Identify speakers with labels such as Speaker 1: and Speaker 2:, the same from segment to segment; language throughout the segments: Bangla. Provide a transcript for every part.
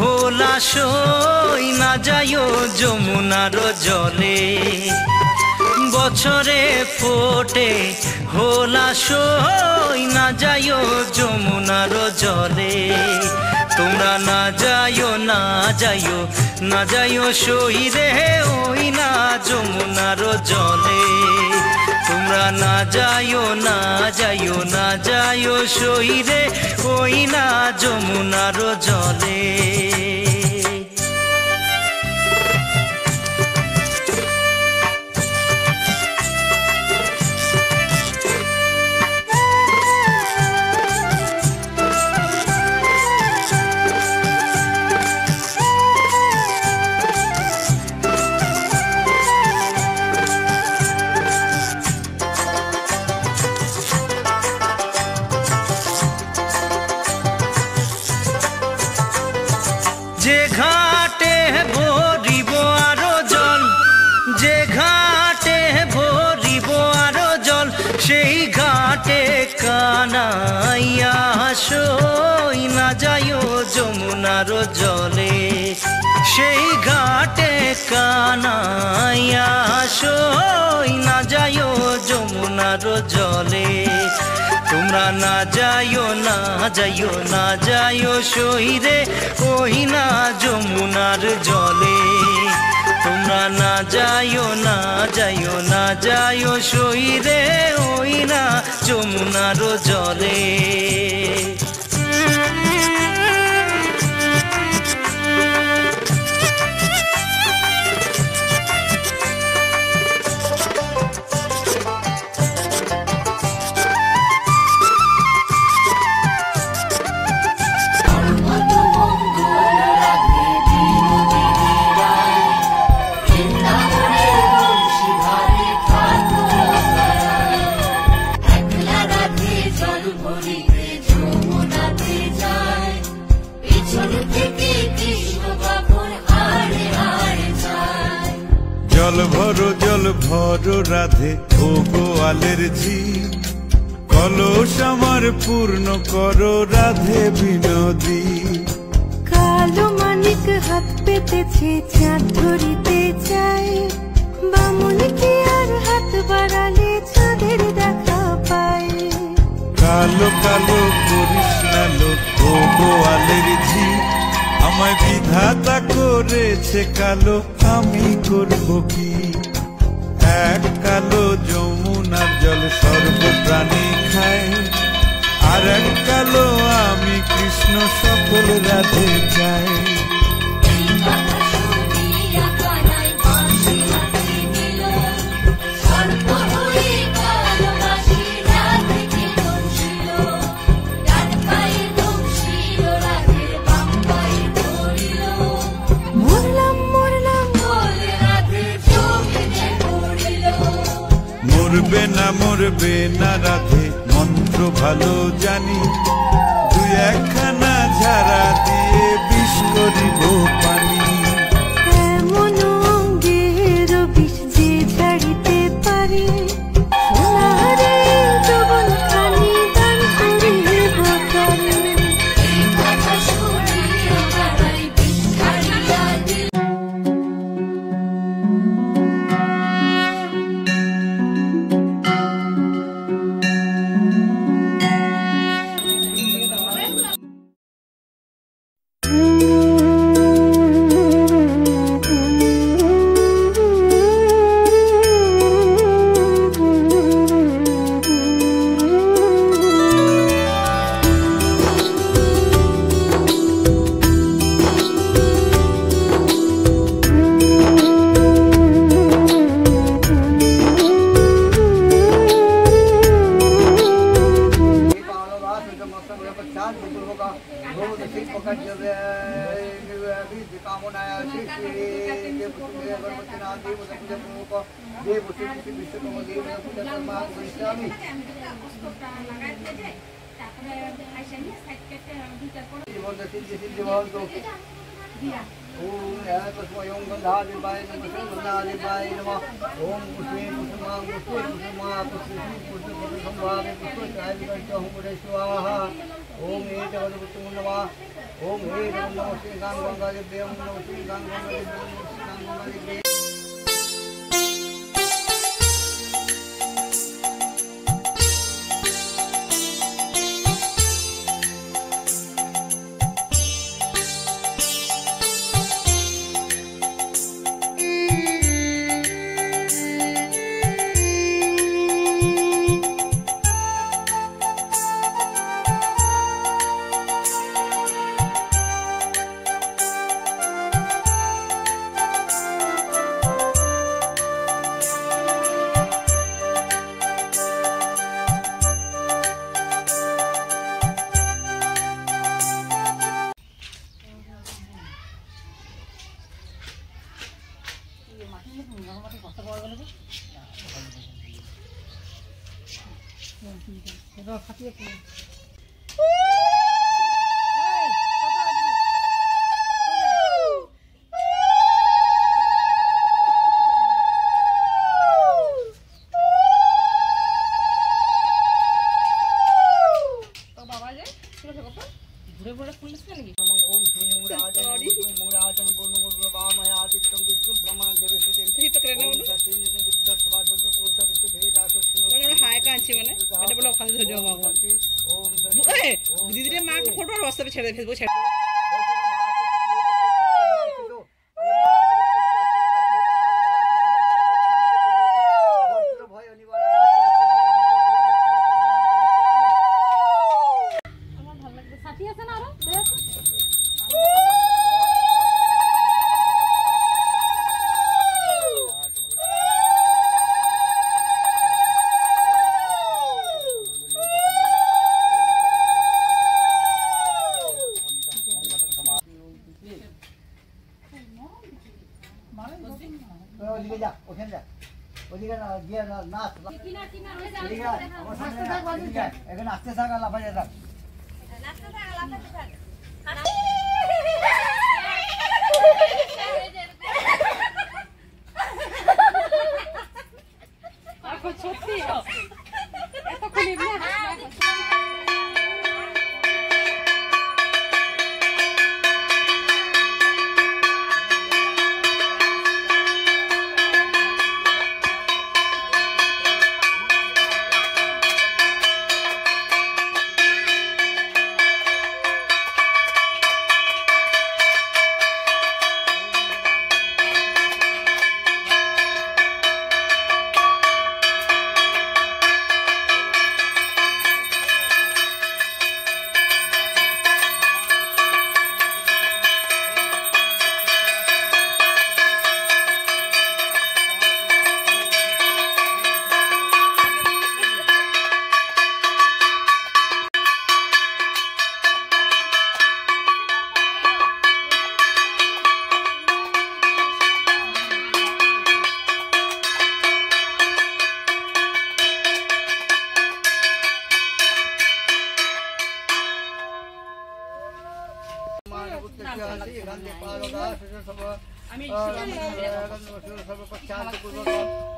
Speaker 1: ভোলা সই না যাইও যমুনার জলে বছরে ফোটে ভোলা সই না যাইও যমুনার জলে তোমরা না যাইও না যাইও না যাইও সই রে ওই না যমুনার জলে তোমরা না যাইও না যাইও না যাইও সই রে ওই না যমুনার জলে যে ঘাটে ভরিব আরো জল যে ঘাটে ভরিব আরো জল সেই ঘাটে কানাইয়া সই না যাইও যমুনার জলে সেই ঘাটে কানাইয়া সই না যাইও যমুনার জলে তোমরা না যাইও না যাইও না যাইও সই রে ওই না যমুনার জলে তোমরা না যাইও না যাইও না যাইও সই রে ওই না যমুনার জলে
Speaker 2: জল ভরো রাধে ও গোয়ালের ঝি কলস আমার পূর্ণ করো রাধে বিনোদী
Speaker 3: কালো মানিক হাত পেতেছে চাঁদ ধরিতে চাই বামুন কি আর হাত বাড়ালে চাঁদের দেখা পায়
Speaker 2: কালো কালো করিস না লোক ও গোয়ালের ঝি আমায় বিধাতা করেছে কালো আমি করব কি এক কালো যমুনার জল সর্বপ্রাণী খায় আর এক কালো আমি কৃষ্ণ সকল রাধে চাই মরবে না রাধে মন্ত্র ভালো জানি দুই একখানা ঝাড়া দিয়ে বিষ করিব পানি
Speaker 3: এমন অঙ্গের বিষ যে ছাড়িতে পারে সোনারে যৌবন খানি দান করিব কারে এই কথা শুনিয়া গাড়াই বিষ ছাড়িয়া দিল ओम
Speaker 4: ओम हे जगदगुरु नमः ओम हे नमो श्री गंगा देवी नमो श्री गंगा देवी
Speaker 5: दीदी माँ को फोटो और व्हाट्सएप छेड़ दे फेसबुक छेड़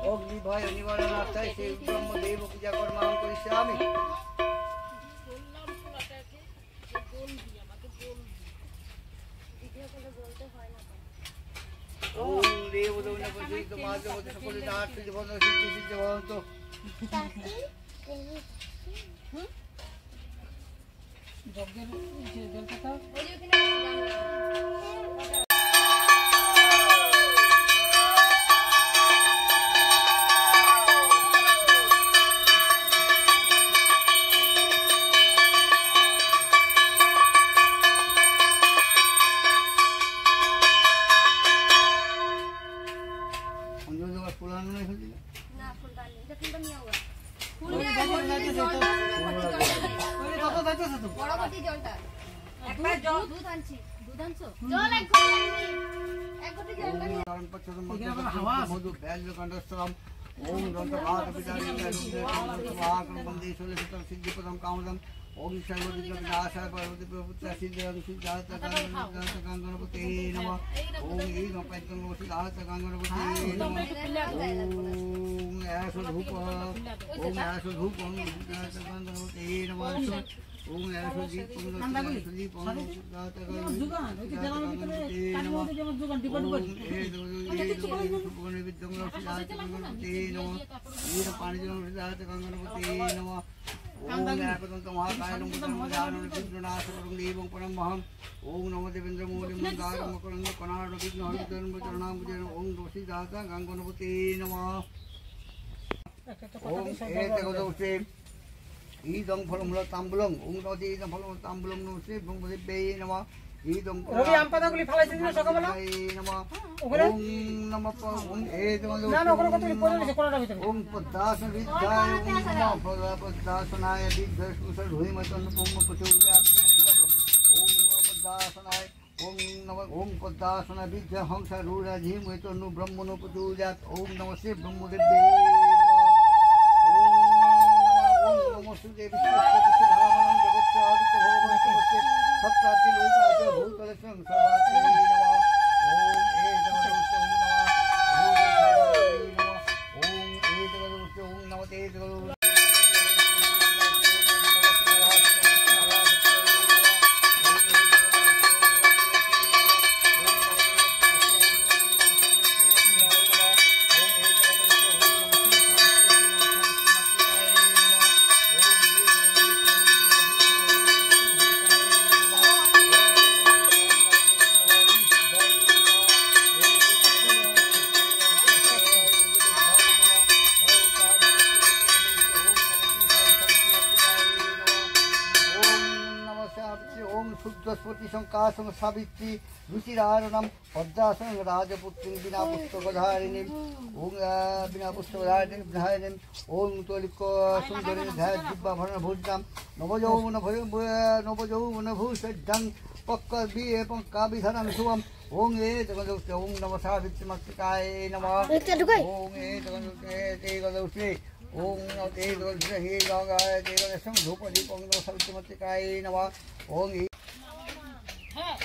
Speaker 5: अग्नि भय निवारणार्थाय श्री ब्रह्मदेव पूजा कर्म करिष्यामि। ओम देव देवना प्रसिद्ध माधव सकल दास जीवन सिद्धि सिद्ध भवन्तु। ओम सर्वविघ्नविनाशाय पार्वती प्रभुत्या सिद्धिं सिद्धार्थ गणपते नमः। ओम ईं पंचम सिद्धार्थ गणपते नमः। ओम
Speaker 4: ধূপ ওম এসো ধূপ ওম গণপতি নমঃ ওম এসো দীপ ওম দীপ ওম ओम नमो देवेंद्र मूलि मंदारम मकरंद कनाड विघ्न हरिचरण चरणाम ओम दोषी दाता गंगणपति नमः ओम एतगोदोसे ईदं फलमुल ताम्बुलं ओम नदी ईदं फलमुल ताम्बुलं नमस्ते ब्रह्मदेव्यै नमः ईदं
Speaker 6: রবি আম পাতাগুলি ফেলাইছিস না সকালবেলা
Speaker 4: नमः
Speaker 6: ওখানে
Speaker 4: ओम नमः ओम एतगोदोसे
Speaker 6: না না ওখানে কতগুলি পড়ে রয়েছে কোনাটার ভিতরে
Speaker 4: ओम पद्मासन विद्याय ओम पद्मासनाय विद्या सुसर धुइमतन ओम प्रचोदयात् ओम पद्मासनाय ओम नमः ओम पद्मासन विद्या हंस रूढ़ धीमहि तन्नो ब्रह्मणो प्रचोदयात् ओम नमस्ते ब्रह्मदेव्यै नमः ओम नमस्ते देवी धामनं जगत्य आदित्य भगवान नमस्ते सप्ताति लोकाच भूतलसं सर्वात्मने नमः ओम एतगोदोसे ओम नमः ओम एतगोदोसे ओम नमः एतगोदोसे शुद्धस्वती शंकासं सावित्री रुचिरारणं पद्मासनं राजपुत्री बिना पुस्तकधारिणीं ओं बिना पुस्तकधारिणीं धारिणीं ओं तोलिको सुंदरी ध्याय दिव्याभरणभूषितां नवयौवनभूषितं पक्कबी एवं काभिधरं शुभम् ओं एतगोदोसे ओं नमः सावित्रीमत्रिकाय नमः ओं एतगोदोसे ओं एतगोदोसे हे गंगाय एतगोदोसे धूपदीपं नमः सावित्रीमत्रिकाय नमः ओं
Speaker 7: হ্যাঁ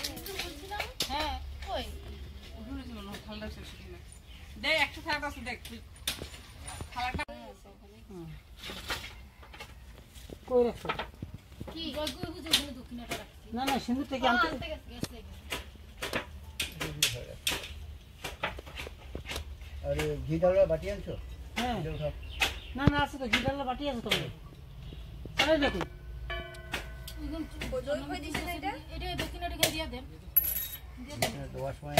Speaker 7: হ্যাঁ কই দূরে ছিল না খালটা শেষ হলো দেখ একটা থাকা আছে দেখ খালাটা
Speaker 6: কই রাখছো
Speaker 7: কি গই বুঝে ওখানে দক্ষিণাটা রাখছি
Speaker 6: না না সিন্ধু থেকে আনতে
Speaker 7: গেছে
Speaker 4: अरे घी डाला बाटी आनছো
Speaker 6: হ্যাঁ না না আছে তো জিডালা বাটি আছে তো আরে দেখো
Speaker 7: দই কই দিছেন এটা এটা দক্ষিণাটা খেয়ে দিয়া দেন
Speaker 4: দোয়াশ মানে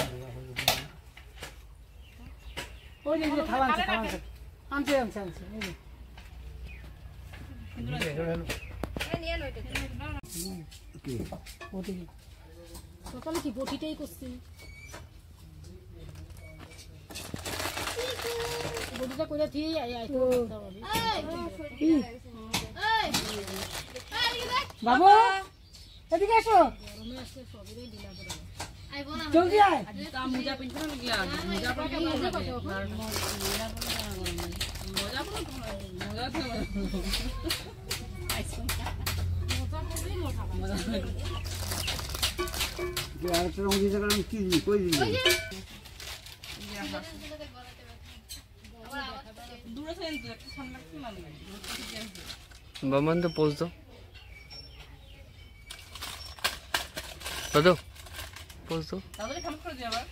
Speaker 6: ওই যে থালা আনছে আনছে এই যে
Speaker 4: কি
Speaker 6: ওদিকে
Speaker 7: সকালে কি বটিটাই করছি বটিটা কইরা দিয়ে আইতো
Speaker 6: বাবু এদিকে আসো জলদি আয়
Speaker 7: মোজা পিনতে না গিয়া মোজা পরে মোজা
Speaker 4: যে আর তো রঙ দিতে গেলাম কি কই দিলি
Speaker 7: দূরে থেকে একটা ঠান্ডা লাগছে না
Speaker 8: बमन तो पोज दो पोज दो
Speaker 7: তাহলে খাম করে দিও আবার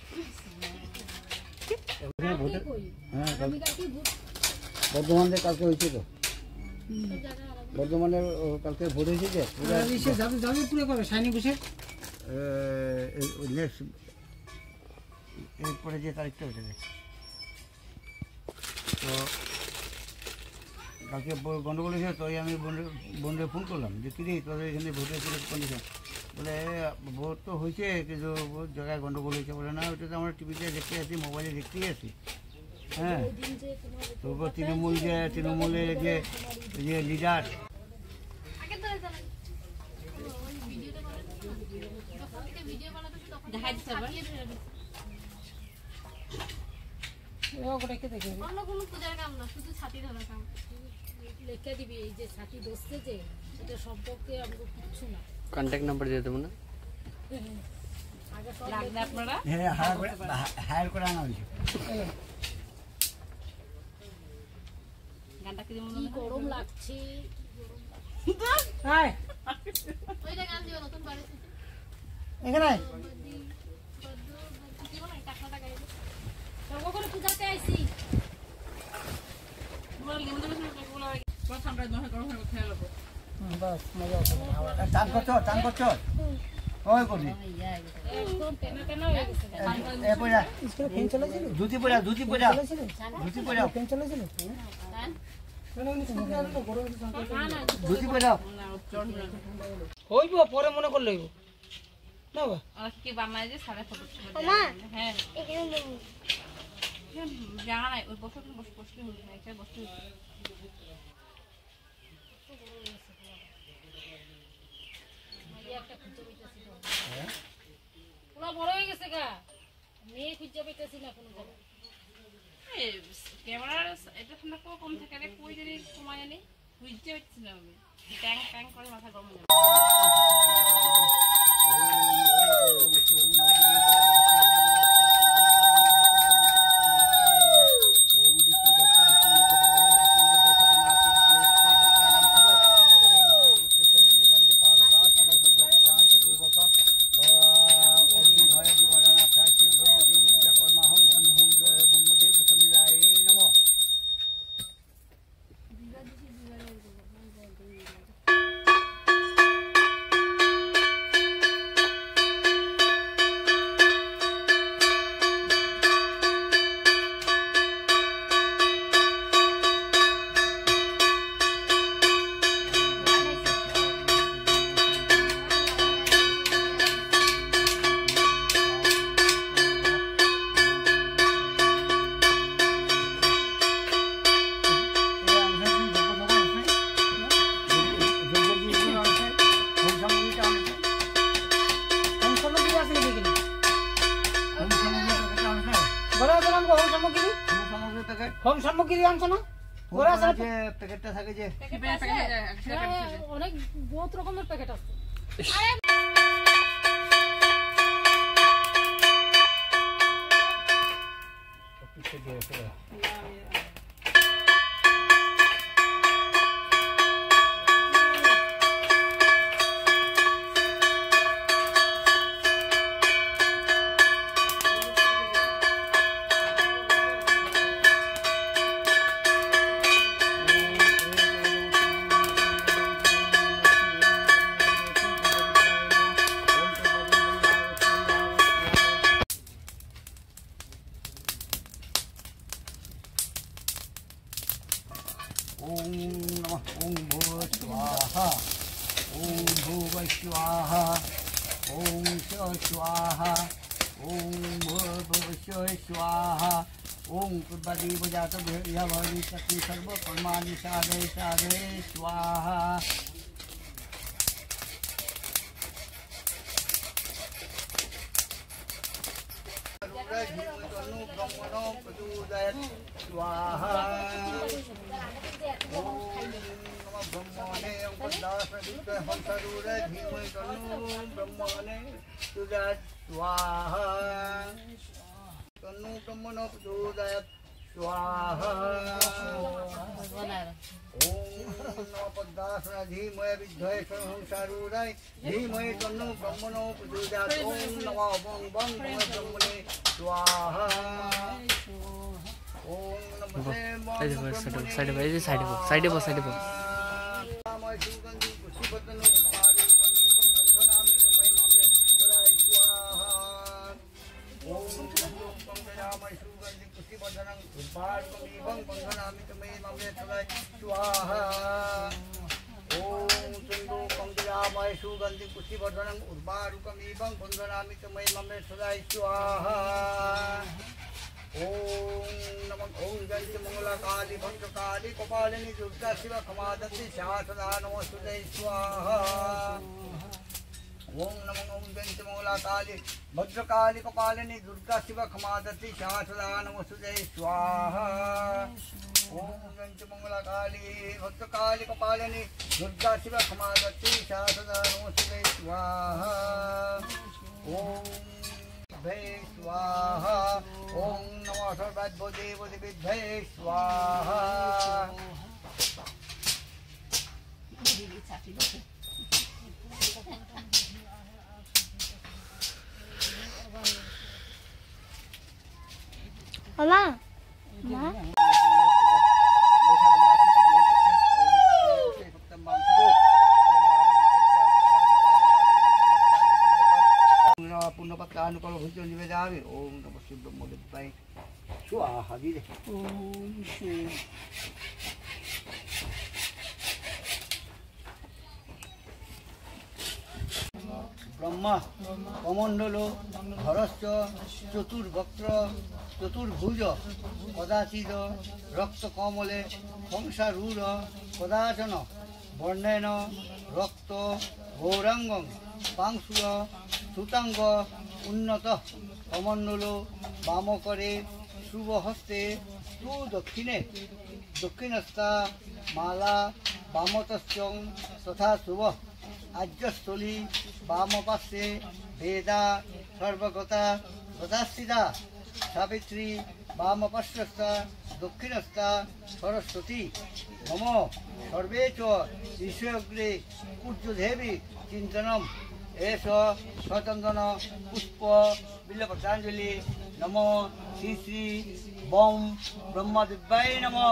Speaker 4: হ্যাঁ বর্ধমানের কালকে হয়েছে তো বর্ধমানের কালকে ভোট হয়েছে যে
Speaker 6: ইসে যাবে পুরো করে সাইনি বসে
Speaker 4: নেক্সট এরপরে যে তারিখটা ওটা তো কালকে গন্ডগোল হয়েছে তো আমি বোনরে ফোন করলাম যে কিরে তোদের এখানে ভোটের কন্ডিশন বলে ভোট তো হয়েছে কিন্তু জায়গায় গন্ডগোল হয়েছে বলে না ওটা তো আমরা টিভিতে দেখতে আছি মোবাইলে দেখতেই আছি হ্যাঁ তো তৃণমূলের যে লিডার
Speaker 7: অন্য কোনো পূজার কাম না শুধু ছাতি ধরা কাম লেখা দিবি এই যে ছাতি দোষে যে এটা সম্পর্কে আমাকে কিছু না
Speaker 8: कांटेक्ट नंबर दे दो ना
Speaker 7: আগে সব লাগবে আপনারা
Speaker 4: হ্যাঁ হায়ার করে আনা হয়েছে
Speaker 7: গানটা কি যেমন
Speaker 9: গরম লাগছে
Speaker 6: আয়
Speaker 9: ওইটা গান দিও নতুন বাড়ি
Speaker 6: এখানে
Speaker 9: জীবন একটা টাকা গাইবে সর্ব করে পূজাতে আইছি
Speaker 7: বল নিমন্ত্রণ বলে বল ঠান্ডা নয় গরম হয়ে খেয়ে লব
Speaker 6: বাস মজা হবে
Speaker 4: টান করছো ওই বলি
Speaker 9: একদম টেনা টেনা হয়ে গেছে
Speaker 4: এ পড়া
Speaker 6: স্কুলে ফ্যান চলেছিল
Speaker 4: ধুতি পড়া
Speaker 6: ফ্যান চলেছিল
Speaker 9: গান
Speaker 4: ধুতি পড়া
Speaker 6: হইব পরে মনে করলে হইব না বা
Speaker 7: আর কি বানায় যে সাড়ে ফটো
Speaker 9: মা
Speaker 7: হ্যাঁ
Speaker 9: এখানে
Speaker 7: জানা নাই ওই বছর বসতে হলো না একটা বসতে হলো
Speaker 9: পুরো বড় হয়ে গেছে গা মেয়ে খুঁজে পেতেছি না কোনো জায়গায়
Speaker 7: ক্যামেরার এটা ঠান্ডা কম থাকে রে কই জানি সময় জানি বুঝতে পারছি না আমি ট্যাং ট্যাং করে মাথা গরম হয়ে
Speaker 6: হোম সামগ্রী আনছো না ওরা আছে
Speaker 4: প্যাকেটটা থাকে যে
Speaker 9: অনেক বহুত রকমের প্যাকেট আছে
Speaker 4: ओम नमः ओम भूर्भुवः स्वाहा ओम भूर्भुवः स्वाहा ओम स्वाहा ओम भूर्भुवः स्वाहा ओम कुर्वदेव जातं भवति तस्मै सर्वकर्माणि साधय साधय स्वाहा स्वाहा ब्रह्मणे ब्रह्मणे स्वाहा तन्नु ब्रह्मणो प्रचोदयात् स्वाहा ओम नमो पद्मासना धीमहि विद्महे संसारूराय धीमहि तन्नु ब्रह्मणो प्रचोदयात् ओम नमो बं ब्रह्मणे स्वाहा ओम नमस्ते
Speaker 8: साइड पर
Speaker 4: सुगंधि पुष्टिवर्धनम् उर्वारुकमिवं बन्धनामि तमै ममे सदा स्वाहा ओम नमः ओम जय मंगलाकाली भद्रकाली कपालिनी दुर्गा शिवा खमादन्ति शासदा नमस्तुते स्वाहा ओम नमः ओम जय मंगलाकाली भद्रकाली कपालिनी दुर्गा शिवा खमादन्ति शासदा नमस्तुते स्वाहा ओम जय मंगलाकाली भद्रकाली कपालिनी दुर्गा शिवा खमादन्ति शासदा नमस्तुते स्वाहा ओम स्वाहा ओम नमो सर्वद्भुतेभ्यो स्वाहा
Speaker 3: মা মা
Speaker 5: पूर्णपत्रानुकूल भुजो निवेदयामि ओम नमः शिवाय ब्रह्मदेवाय स्वाहा धीरे ब्रह्मा कमंडल हरश्च चतुर्वक्त्र चतुर्भुज कदाचिद रक्तकमले कंसारूढ कदाचन वर्णेन रक्त गौरांगं पांशुर सुतांग उन्नत कमंडल वामकरे शुभहस्ते तु दक्षिणे दक्षिणस्था माला वामतस्यं तथा शुभ आज्यस्थली वामपार्श्वे वेदा सर्वगता गतास्थिता सावित्री वामपार्श्वस्था दक्षिणस्था सरस्वती मम सर्वे च ऋषयग्रे पूज्यदेवी चिंतनम एष स्वचंदन पुष्प बिल्लपत्रांजलि नमो श्री श्री बम ब्रह्मदेवाय नमः।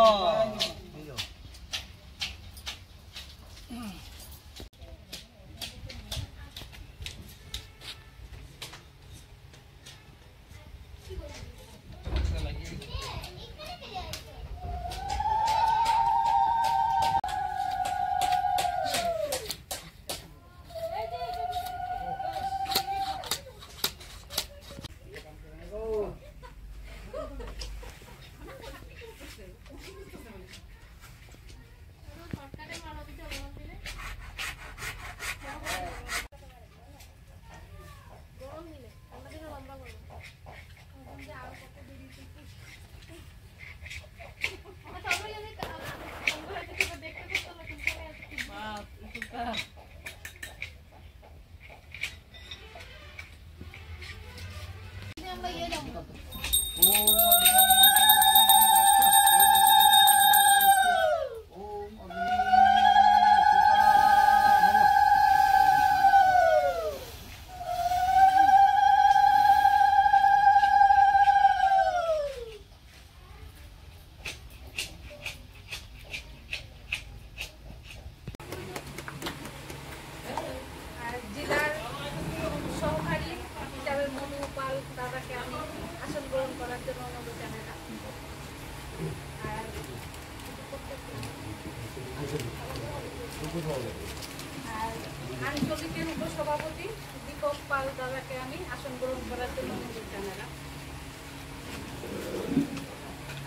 Speaker 7: আঞ্চলিকের উপসভাপতি দীপক পাল দাদাকে আমি আসন গ্রহণ করার জন্য অনুরোধ জানালাম।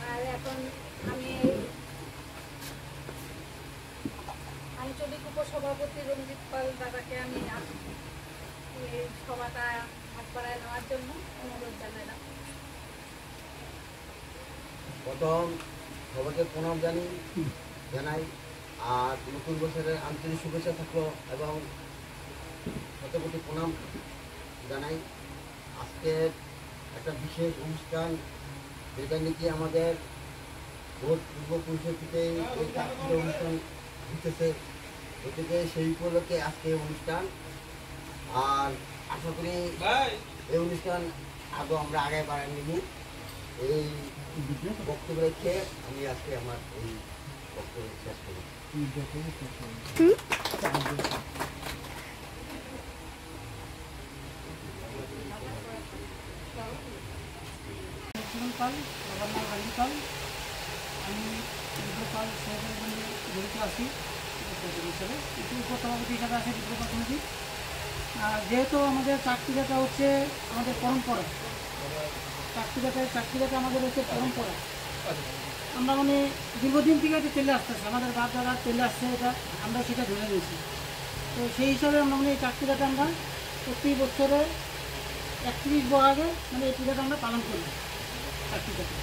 Speaker 7: আর এখন আমি আঞ্চলিক উপসভাপতি রঞ্জিত পাল দাদাকে আমি এই সভাটা হাত বাড়ায় নেওয়ার জন্য অনুরোধ জানালাম।
Speaker 5: প্রথম সবাইকে প্রণাম জানাই আর নতুন বছরের আন্তরিক শুভেচ্ছা থাকলো এবং শতকোটি প্রণাম জানাই। আজকে একটা বিশেষ অনুষ্ঠান যেটা নাকি আমাদের বহুত পূর্বপুরুষের থেকে এই চাকরির অনুষ্ঠান হতেছে, গতিকে সেই উপলক্ষে আজকে অনুষ্ঠান। আর আশা করি এই অনুষ্ঠান আগে আমরা আগে বাড়াই নিব। এই বক্তব্য রেখে আমি আজকে আমার এই বক্তব্য শেষ করি।
Speaker 6: পাল বাবার নাম রাজীব পাল। আমি বিপ্লপাল সহকারী জড়িত আছি হিসেবে, একটু উপসভাপতি হিসাবে আছে বিপ্লপাল সমিতি। আর যেহেতু আমাদের চাকরিটা হচ্ছে আমাদের পরম্পরা, চাকরিটা আমাদের হচ্ছে পরম্পরা, আমরা মানে দীর্ঘদিন থেকে এটা চলে আসতেছে, আমাদের বাপ দাদা চলে আসছে, এটা আমরা সেটা ধরে নিয়েছি। তো সেই হিসাবে আমরা মানে এই চাকরিটাকে আমরা প্রতি বছরে 31 বছরে মানে এই পূজাটা আমরা পালন করি চাকরিটাকে।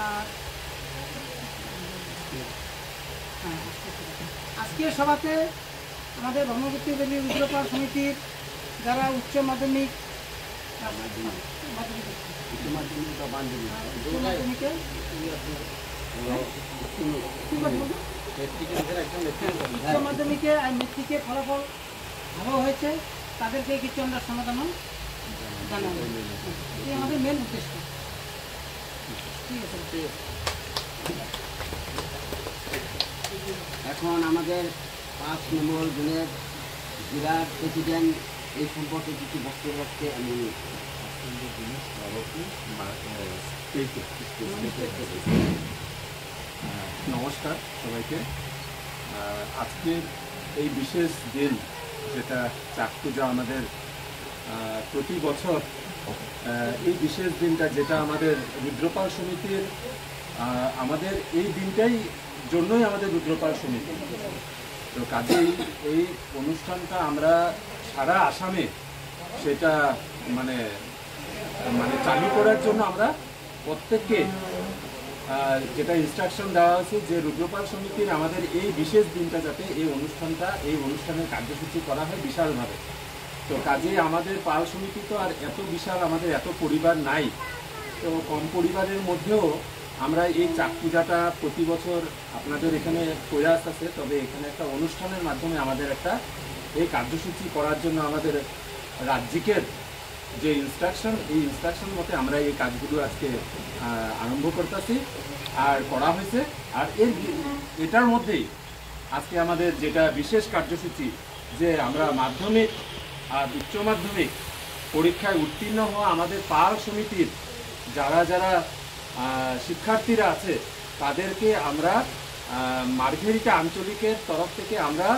Speaker 6: আর আজকের সভাতে আমাদের ব্রহ্মপুত্র দেবী উগ্রপাল সমিতির যারা উচ্চ মাধ্যমিক মাধ্যমিকে আর মেট্রিকে ফলাফল ভালো হয়েছে, তাদেরকে কিছু আমরা সমাধান জানানো। এই আমাদের মেন উদ্দেশ্য। ঠিক আছে।
Speaker 5: এখন আমাদের 5 নম্বর জনের জেলার প্রেসিডেন্ট এই সম্পর্কে কিছু বক্তব্য রাখতে আমি
Speaker 10: নমস্কার সবাইকে। আজকের এই বিশেষ দিন যেটা চাক পূজা আমাদের প্রতি বছর এই বিশেষ দিনটা যেটা আমাদের রুদ্রপাল সমিতির আমাদের এই দিনটাই জন্যই আমাদের রুদ্রপাল সমিতি। তো কাজেই এই অনুষ্ঠানটা আমরা সারা আসামে সেটা মানে মানে চালু করার জন্য আমরা প্রত্যেককে যেটা ইনস্ট্রাকশন দেওয়া হয়েছে যে রুদ্রপাল সমিতির আমাদের এই বিশেষ দিনটা যাতে এই অনুষ্ঠানের কার্যসূচি করা হয় বিশালভাবে। তো কাজেই আমাদের পাল সমিতি তো আর এত বিশাল, আমাদের এত পরিবার নাই। তো কম পরিবারের মধ্যেও আমরা এই চাক পূজাটা প্রতি বছর আপনাদের এখানে প্রয়াস আছে, তবে এখানে একটা অনুষ্ঠানের মাধ্যমে আমাদের একটা এই কার্যসূচি করার জন্য আমাদের রাজ্যিকের যে ইনস্ট্রাকশন, এই ইনস্ট্রাকশন মতে আমরা এই কাজগুলো আজকে আরম্ভ করতেছি আর করা হয়েছে। আর এটার মধ্যেই আজকে আমাদের যেটা বিশেষ কার্যসূচি যে আমরা মাধ্যমিক আর উচ্চ মাধ্যমিক পরীক্ষায় উত্তীর্ণ হওয়া আমাদের পাল সমিতির যারা যারা শিক্ষার্থীরা আছে তাদেরকে আমরা মার্ঘেরিটা আঞ্চলিকের তরফ থেকে আমরা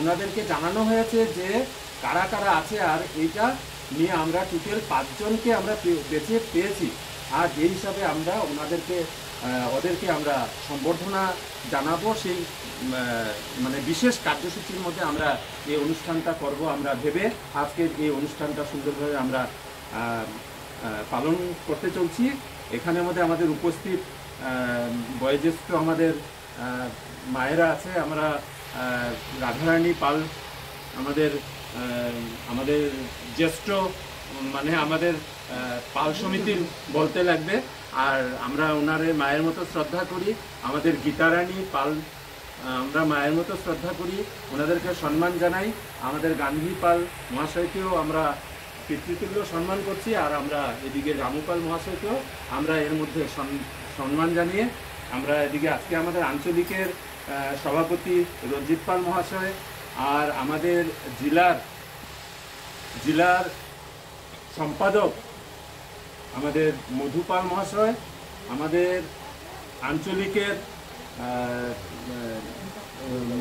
Speaker 10: ওনাদেরকে জানানো হয়েছে যে কারা কারা আছে, আর এইটা নিয়ে আমরা টোটাল 5 জনকে আমরা বেছে পেয়েছি। আর এই হিসাবে আমরা ওদেরকে আমরা সম্বর্ধনা জানাবো। সেই মানে বিশেষ কার্যসূচির মধ্যে আমরা এই অনুষ্ঠানটা করব আমরা ভেবে আজকের এই অনুষ্ঠানটা সুন্দরভাবে আমরা পালন করতে চলছি। এখানের মধ্যে আমাদের উপস্থিত বয়োজ্যেষ্ঠ আমাদের মায়েরা আছে, আমরা রাধারানী পাল আমাদের জ্যেষ্ঠ মানে আমাদের পাল সমিতির বলতে লাগবে। আর আমরা ওনারে মায়ের মতো শ্রদ্ধা করি, আমাদের গীতারানী পাল আমরা মায়ের মতো শ্রদ্ধা করি, ওনাদেরকে সম্মান জানাই। আমাদের গান্ধী পাল মহাশয়কেও আমরা পিতৃতুল্য সম্মান করছি। আর আমরা এদিকে রামুপাল মহাশয়কেও আমরা এর মধ্যে সম্মান জানিয়ে আমরা এদিকে আজকে আমাদের আঞ্চলিকের সভাপতি রঞ্জিত পাল মহাশয়, আর আমাদের জেলার সম্পাদক আমাদের মধুপাল মহাশয়, আমাদের আঞ্চলিকের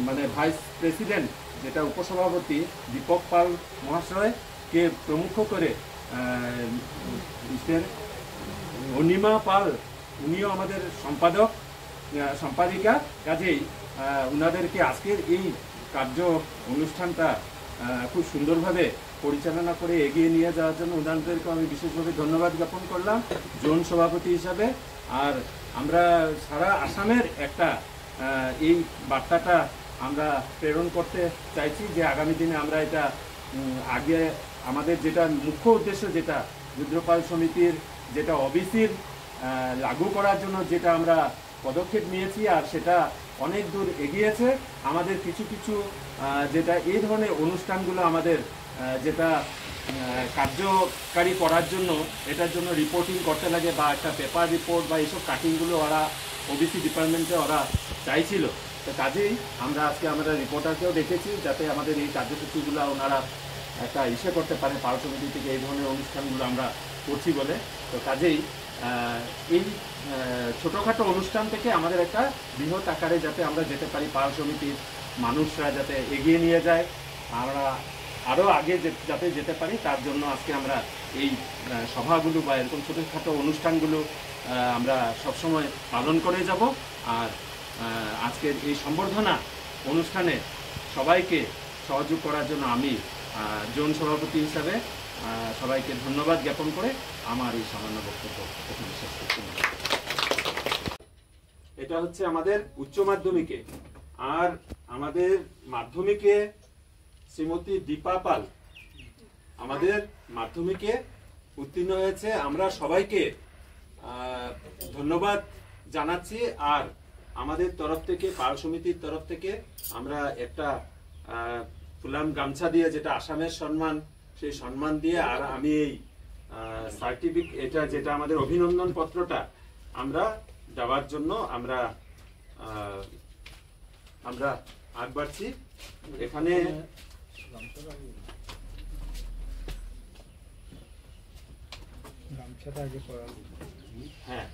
Speaker 10: মানে ভাইস প্রেসিডেন্ট যেটা উপসভাপতি দীপক পাল মহাশয়কে প্রমুখ করে অনিমা পাল উনিও আমাদের সম্পাদিকা। কাজেই ওনাদেরকে আজকের এই অনুষ্ঠানটা খুব সুন্দরভাবে পরিচালনা করে এগিয়ে নিয়ে যাওয়ার জন্য ওনাদেরকে আমি বিশেষভাবে ধন্যবাদ জ্ঞাপন করলাম জোন সভাপতি হিসাবে। আর আমরা সারা আসামের একটা এই বার্তাটা আমরা প্রেরণ করতে চাইছি যে আগামী দিনে আমরা এটা আগে আমাদের যেটা মুখ্য উদ্দেশ্য যেটা রুদ্রপাল সমিতির যেটা ওবিসির লাগু করার জন্য যেটা আমরা পদক্ষেপ নিয়েছি আর সেটা অনেক দূর এগিয়েছে। আমাদের কিছু যেটা এই ধরনের অনুষ্ঠানগুলো আমাদের যেটা কার্যকারী করার জন্য এটার জন্য রিপোর্টিং করতে লাগে বা একটা পেপার রিপোর্ট বা এইসব কাটিংগুলো ওরা ওবিসি ডিপার্টমেন্টে ওরা চাইছিল। তো কাজেই আমরা আজকে আমরা রিপোর্টারকেও দেখেছি যাতে আমাদের এই কার্যসূচিগুলো ওনারা একটা করতে পারে পাল সমিতি থেকে এই ধরনের অনুষ্ঠানগুলো আমরা করছি বলে। তো কাজেই এই ছোটোখাটো অনুষ্ঠান থেকে আমাদের একটা বৃহৎ আকারে যাতে আমরা যেতে পারি, পাল সমিতির মানুষরা যাতে এগিয়ে নিয়ে যায়, আমরা আরও আগে যাতে যেতে পারি তার জন্য আজকে আমরা এই সভাগুলো বা এরকম ছোটোখাটো অনুষ্ঠানগুলো আমরা সবসময় পালন করে যাব। আর আজকের এই সম্বর্ধনা অনুষ্ঠানে সবাইকে সহযোগ করার জন্য আমি জোন সভাপতি হিসাবে সবাইকে ধন্যবাদ জ্ঞাপন করে আমার এই সামান্য বক্তব্য এখানে শেষ করছি। এটা হচ্ছে আমাদের উচ্চ মাধ্যমিকে। আর আমাদের মাধ্যমিকে শ্রীমতী দীপা পাল আমাদের মাধ্যমিকে উত্তীর্ণ হয়েছে। আমরা সবাইকে ধন্যবাদ জানাচ্ছি। আর আমাদের তরফ থেকে পাল সমিতির তরফ থেকে আমরা একটা ফুলাম গামছা দিয়ে যেটা আসামের সম্মান সেই সম্মান দিয়ে আর আমি এই সার্টিফিকেট এটা যেটা আমাদের অভিনন্দন পত্রটা আমরা দেওয়ার জন্য আমরা আগ বাড়ছি। এখানে হ্যাঁ,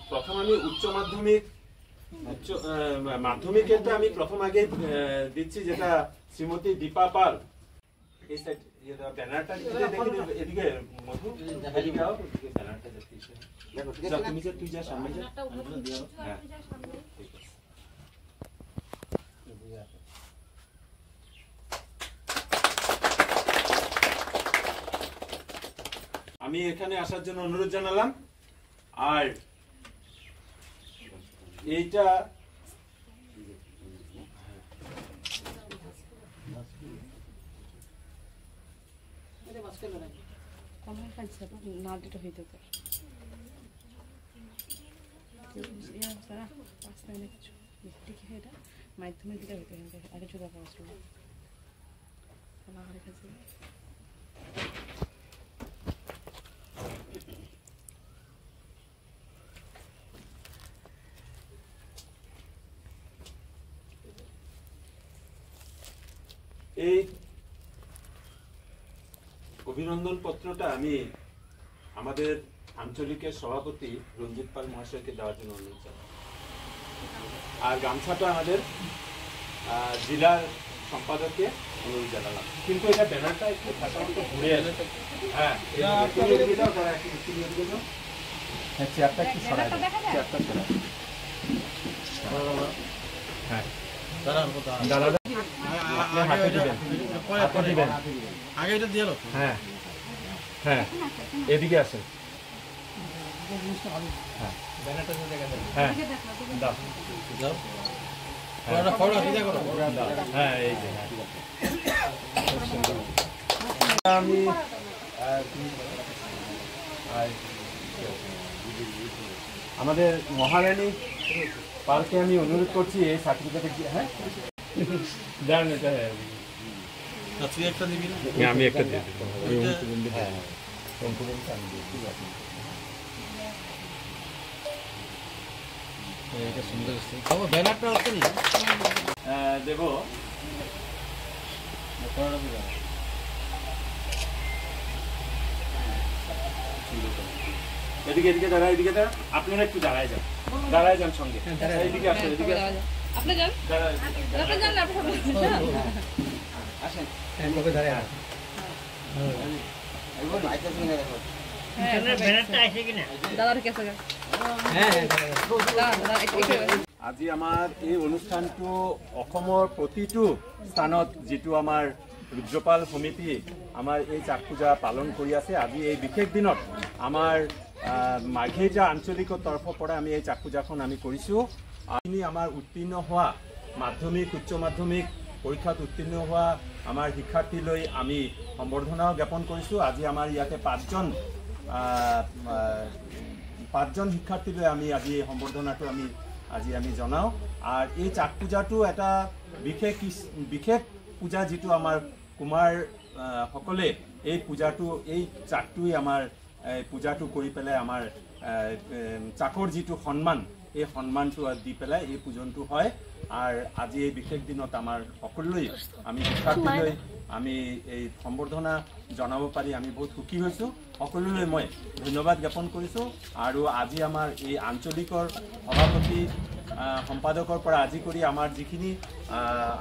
Speaker 10: প্রথম আমি উচ্চ মাধ্যমিকেরটা আমি প্রথম আগে দিচ্ছি, যেটা শ্রীমতী দীপা পাল। এই সাইড ব্যানারটা এদিকে মধু, এদিকে আও, ব্যানারটা দেখতেছি। যা তুমি যা, তুই যা সামনে যা। হ্যাঁ, আমি এখানে আসার জন্য অনুরোধ জানালাম। আর এইটা
Speaker 7: মাধ্যমিক দিলে হইতে আগে চুদা পাওয়া ছিল
Speaker 10: এই অভিনন্দন পত্রটা আমি আমাদের আঞ্চলিকের সভাপতি রঞ্জিত পাল মহাশয়কে দেওয়ার জন্য অনুরোধ জানাই। আর গামছাটা আমাদের জেলার সম্পাদককে অনুরোধ জানালাম। কিন্তু এটা ব্যানারটা একটু সাধারণত ঘুরে আসে। হ্যাঁ, চেয়ারটা একটু সরাই দেন, চেয়ারটা সরাই। হ্যাঁ, দাদা হাতে দিবেন, হাতে দিবেন, আগে এটা দিয়ে লোক। হ্যাঁ হ্যাঁ, এদিকে আসেন। হ্যাঁ, হ্যাঁ দাও দাও, হ্যাঁ এই যে আমি আমাদের মহারানী পালকে আমি অনুরোধ করছি এই সার্টিফিকেটে। হ্যাঁ জানেন এটা, তুই একটা দিবি না? আমি একটা দিয়ে দেবো। হ্যাঁ, এটা সুন্দর ব্যানারটা হচ্ছে দেব। এদিকে এদিকে দাঁড়া, এদিকে দাঁড়া, আপনারা একটু দাঁড়ায় যান, দাঁড়ায় যান সঙ্গে। এদিকে আসুন, এদিকে
Speaker 7: আপনি যান,
Speaker 10: দাঁড়ায়
Speaker 7: আসেন।
Speaker 10: আজি আমাৰ এই অনুষ্ঠানটো অসমৰ প্ৰতিটো স্থানত যিটো আমাৰ ৰুদ্ৰপাল সমিতি আমাৰ এই চাক পূজা পালন কৰি আছে। আজি এই বিশেষ দিনত আমাৰ মাঘেজা আঞ্চলিকৰ তৰফৰ পৰা আমি এই চাক পূজাখন আমি কৰিছোঁ। আমি আমাৰ উত্তীৰ্ণ হোৱা মাধ্যমিক উচ্চ মাধ্যমিক পৰীক্ষাত উত্তীৰ্ণ হোৱা আমাৰ শিক্ষাৰ্থীলৈ আমি সম্বৰ্ধনাও জ্ঞাপন কৰিছোঁ। আজি আমাৰ ইয়াতে পাঁচজন শিক্ষাৰ্থীলৈ আমি আজি এই সম্বৰ্ধনাটো আমি জনাওঁ। আৰু এই চাক পূজাটো এটা বিশেষ পূজা, যিটো আমাৰ কুমাৰ সকলে এই পূজাটো, এই চাকটোৱে আমাৰ পূজাটো কৰি পেলাই আমাৰ চাকৰ যিটো সন্মান, এই সন্মানটো দি পেলাই এই পূজনটো হয়। আৰু আজি এই বিশেষ দিনত আমাৰ সকলোলৈ আমি শিক্ষাৰ্থীলৈ আমি এই সম্বৰ্ধনা জনাব পাৰি আমি বহুত সুখী হৈছোঁ। সকলোলৈ মই ধন্যবাদ জ্ঞাপন কৰিছোঁ। আৰু আজি আমাৰ এই আঞ্চলিকৰ সভাপতি সম্পাদকৰ পৰা আজি কৰি আমাৰ যিখিনি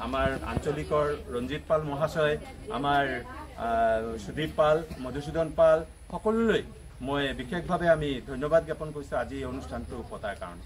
Speaker 10: আমাৰ আঞ্চলিকৰ ৰঞ্জিত পাল মহাশয়, আমাৰ সুদীপ পাল, মধুসূদন পাল, সকলোলৈ মই বিশেষভাৱে আমি ধন্যবাদ জ্ঞাপন কৰিছোঁ আজি এই অনুষ্ঠানটো পতাৰ কাৰণে।